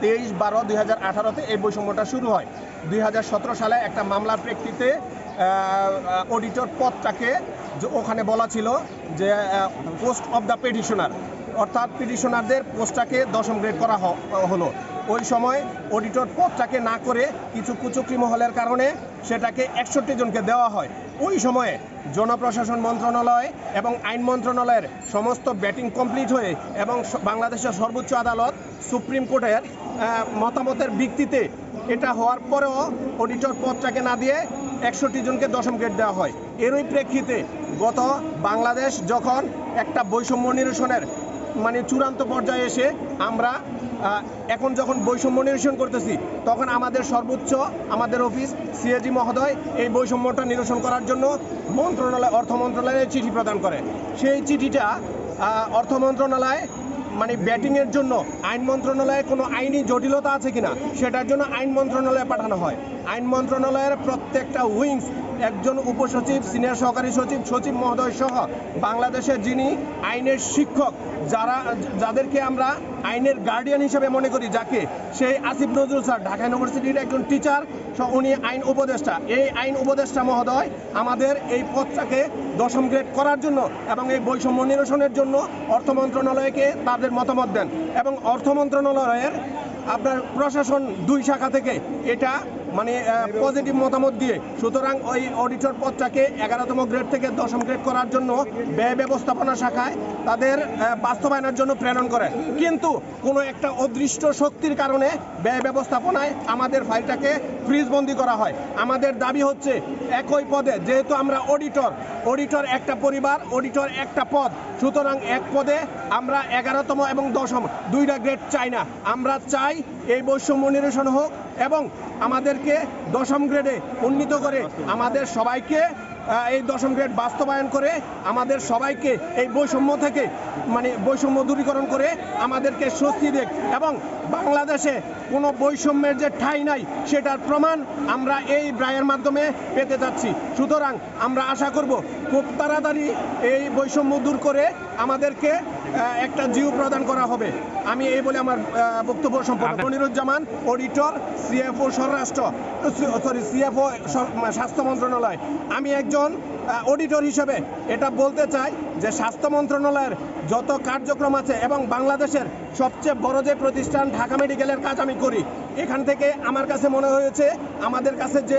23/12/2018-তে এই বৈষম্যটা শুরু হয়। 2017 সালে একটা মামলার প্রেক্ষিতে অডিটর পদটাকে ওখানে বলা ছিল যে পোস্ট অফ দ্য পিটিশনার, অর্থাৎ পিটিশনারদের পোস্টটাকে 10ম গ্রেড করা হলো। ওই সময় অডিটর পদটাকে না করে কিছু কুচক্রি মহলের কারণে সেটাকে 61 জনকে দেওয়া হয়। ওই সময়ে জনপ্রশাসন মন্ত্রণালয় এবং আইন মন্ত্রণালয়ের সমস্ত ব্যাটিং কমপ্লিট হয়ে এবং বাংলাদেশের সর্বোচ্চ আদালত সুপ্রিম কোর্টের মতামতের ভিত্তিতে এটা হওয়ার পরেও অডিটর পদটাকে না দিয়ে 61 জনকে 10ম গ্রেড দেওয়া হয়। এরই প্রেক্ষিতে গত বাংলাদেশ যখন একটা বৈষম্য নিরসনের চূড়ান্ত পর্যায়ে এসে আমরা এখন যখন বৈষম্য নিরসন করতেছি, তখন আমাদের সর্বোচ্চ আমাদের অফিস সিএজি মহোদয় এই বৈষম্যটা নিরসন করার জন্য অর্থ মন্ত্রণালয়ে চিঠি প্রদান করে। সেই চিঠিটা অর্থ মন্ত্রণালয় ব্যাটিংয়ের জন্য আইন মন্ত্রণালয়ে কোনো আইনি জটিলতা আছে কিনা সেটার জন্য আইন মন্ত্রণালয়ে পাঠানো হয়। আইন মন্ত্রণালয়ের প্রত্যেকটা উইংস, একজন উপসচিব, সিনিয়র সহকারী সচিব, সচিব মহোদয় সহ বাংলাদেশের যিনি আইনের শিক্ষক, যাদেরকে আমরা আইনের গার্ডিয়ান হিসেবে মনে করি, যাকে সেই আসিফ নজরুল স্যার, ঢাকা ইউনিভার্সিটির একজন টিচার, উনি আইন উপদেষ্টা। এই আইন উপদেষ্টা মহোদয় আমাদের এই পদটাকে 10ম গ্রেড করার জন্য এবং এই বৈষম্য নিরসনের জন্য অর্থ মন্ত্রণালয়কে তাদের মতামত দেন এবং অর্থ মন্ত্রণালয়ের আপনার প্রশাসন 2 শাখা থেকে এটা পজিটিভ মতামত দিয়ে সুতরাং ওই অডিটর পদটাকে 11তম গ্রেড থেকে 10ম গ্রেড করার জন্য ব্যয় ব্যবস্থাপনা শাখায় তাদের বাস্তবায়নের জন্য প্রেরণ করে। কিন্তু কোনো একটা অদৃষ্ট শক্তির কারণে ব্যয় ব্যবস্থাপনায় আমাদের ফাইলটাকে ফ্রিজবন্দি করা হয়। আমাদের দাবি হচ্ছে একই পদে, যেহেতু আমরা অডিটর একটা পরিবার, অডিটর একটা পদ, সুতরাং এক পদে আমরা 11তম এবং 10ম 2টা গ্রেড চাই না। আমরা চাই এই বৈষম্য নিরসন হোক এবং আমাদেরকে 10ম গ্রেডে উন্নীত করে আমাদের সবাইকে এই 10ম গ্রেড বাস্তবায়ন করে আমাদের সবাইকে এই বৈষম্য থেকে বৈষম্য দূরীকরণ করে আমাদেরকে স্বস্তি দেখ এবং বাংলাদেশে কোনো বৈষম্যের যে ঠাঁই নাই সেটার প্রমাণ আমরা এই রায়ের মাধ্যমে পেতে যাচ্ছি। সুতরাং আমরা আশা করব খুব তাড়াতাড়ি এই বৈষম্য দূর করে আমাদেরকে একটা জিও প্রদান করা হবে। আমি এই বলে আমার বক্তব্য সম্পন্ন। মনিরুজ্জামান, অডিটর, সিএফও সিএফও স্বাস্থ্য মন্ত্রণালয়। আমি একজন অডিটর হিসেবে এটা বলতে চাই যে স্বাস্থ্য মন্ত্রণালয়ের যত কার্যক্রম আছে এবং বাংলাদেশের সবচেয়ে বড় যে প্রতিষ্ঠান ঢাকা মেডিকেলের কাজ আমি করি, এখান থেকে আমার কাছে মনে হয়েছে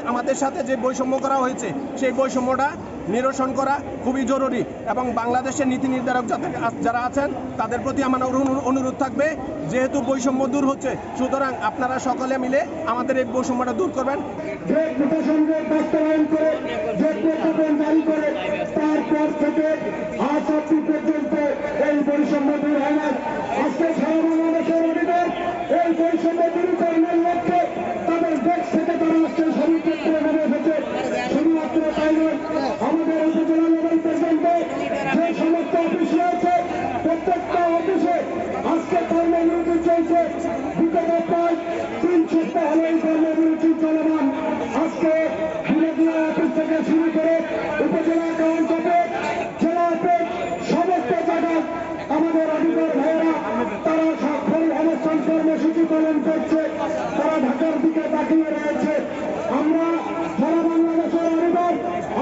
আমাদের সাথে যে বৈষম্য করা হয়েছে সেই বৈষম্যটা নিরসন করা খুবই জরুরি এবং বাংলাদেশের নীতি নির্ধারক যারা আছেন তাদের প্রতি আমার অনুরোধ থাকবে, যেহেতু বৈষম্য দূর হচ্ছে, সুতরাং আপনারা সকলে মিলে আমাদের এই বৈষম্যটা দূর করবেন। তারপর থেকে আজ অব্দি পর্যন্ত এই বৈষম্য দূর হয় না। আজকে সারা বাংলাদেশের অডিটর এই বৈষম্য দূরীকরণের লক্ষ্যে তাদের দেশ থেকে তারা আজকে সবই ক্ষেত্রে নেমে এসেছে। শুধুমাত্র তাই নয়, আমাদের উপজেলা লেভেল পর্যন্ত যে সমস্ত অফিস রয়েছে প্রত্যেকটা অফিসে আজকে কর্মবিরতি চলছে। বিগত প্রায় 3 সপ্তাহ হলো এই কর্মবিরতি চলমান। আজকে বিরোধীরা অফিস থেকে শুরু করে উপজেলা কাউন্সিলে, জেলা সমস্ত জায়গায় আমাদের অধিকার ভাইয়েরা তারা সফল অবস্থান কর্মসূচি পালন করছে। তারা ঢাকার দিকে তাকিয়ে রয়েছে। আমরা সারা বাংলাদেশের অধিকার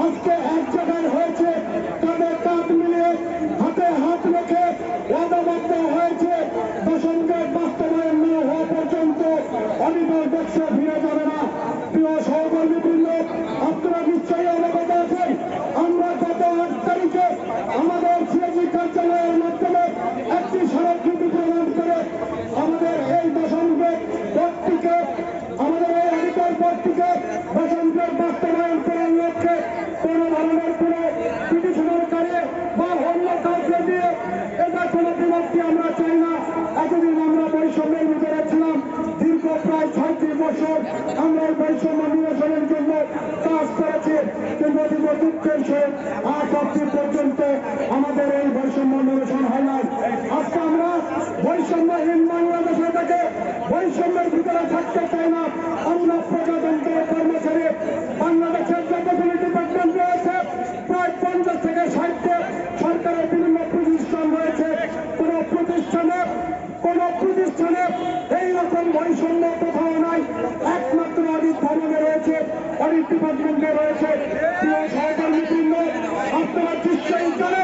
আজকে এক জায়গায় হয়েছে, তাদের কাঁধ মিলিয়ে হাতে হাত রেখে ওয়াদাবদ্ধ হয়েছে 10ম গ্রেড বাস্তবায়ন না হওয়া পর্যন্ত অধিকার দেখছে ফিরে যাবে না। প্রিয় সহকর্মীবৃন্দ, আপনারা নিশ্চয়ই অবগত আছেন আমরা গত 8 তারিখে আমাদের সিএজি কার্যালয়ের মাধ্যমে একটি স্মারকলিপি প্রদান করে আমাদের এই 10ম গ্রেড পদটিকে, আমাদের এই অধিকার পদটিকে 10ম গ্রেড বাস্তবায়ন করার লক্ষ্যে কোনো ধরনের কোনো পিটিশনারকারী বা অন্য কাউকে দিয়ে এটা কোনো বিভক্তি আমরা চাই না। এতদিন আমরা বৈষম্যের ভিতরে ছিলাম, দীর্ঘ প্রায় 36 বছর আমরা এই বৈষম্য নিরসনের জন্য কাজ করেছি, কিন্তু দুঃখের সহিত আজ অব্দি পর্যন্ত আমাদের এই বৈষম্য নিরসন হয় না। আজকে আমরা বৈষম্যহীন বাংলাদেশে থেকে বৈষম্যের ভিতরে থাকতে চাই না। আমরা প্রজাতন্ত্রের কর্মচারী, বাংলাদেশের যতগুলি ডিপার্টমেন্ট রয়েছে প্রায় 50 থেকে 60টা সরকারের বিভিন্ন প্রতিষ্ঠান রয়েছে। কোন প্রতিষ্ঠানে এইরকম বৈষম্য কোথাও নাই, একমাত্র অডিট ভবনে রয়েছে, অডিট ডিপার্টমেন্টে রয়েছে। প্রিয় সহকর্মীবৃন্দ, আপনারা নিশ্চয়ই জানেন